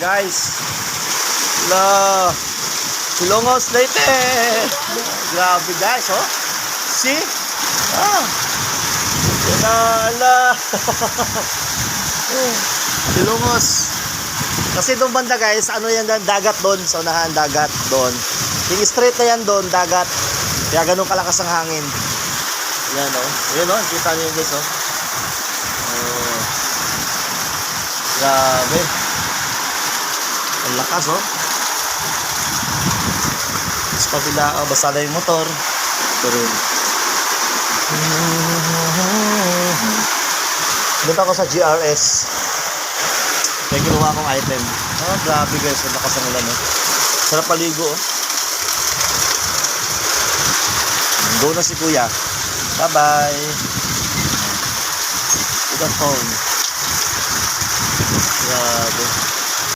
guys. La, Silongos Leyte. Grabe guys, oh. See? Ala. Silongos. Kasi doon banda guys, ano yan, dagat doon, sa unahan, dagat doon. Yung straight na yan doon, dagat. Kaya ganun kalakas ang hangin. Yan oh. Yan oh, kita niyo guys oh. Grabe. Ang lakas oh. Sa kabila, oh, basta na yung motor. Ito rin. Punta ako sa GRS. May kinuha akong item. Oh, grabe guys, ang lakas ang ulan oh. Sarap paligo oh. Go na si kuya. Bye bye. To the phone. Grabe.